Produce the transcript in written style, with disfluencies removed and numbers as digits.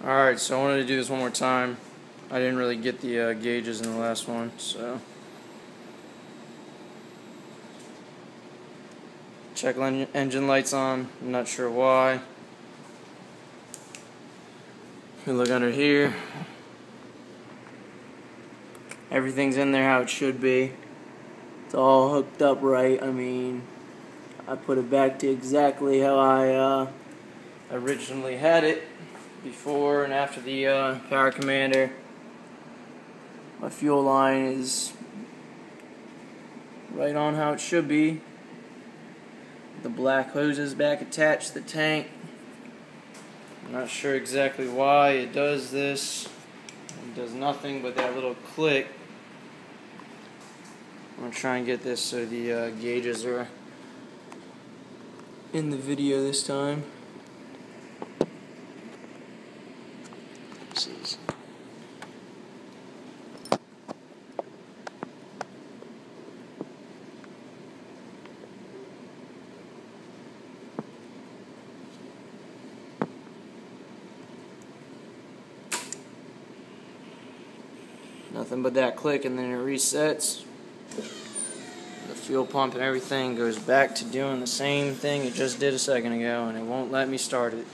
Alright, so I wanted to do this one more time. I didn't really get the gauges in the last one, so. Check engine lights on. I'm not sure why. We look under here. Everything's in there how it should be. It's all hooked up right. I mean, I put it back to exactly how I originally had it before and after the power commander. My fuel line is right on how it should be. The black hoses back attached to the tank. I'm not sure exactly why it does this. It does nothing but that little click. I'm going to try and get this so the gauges are in the video this time. This is nothing but that click, and then it resets. The fuel pump and everything goes back to doing the same thing it just did a second ago, and it won't let me start it.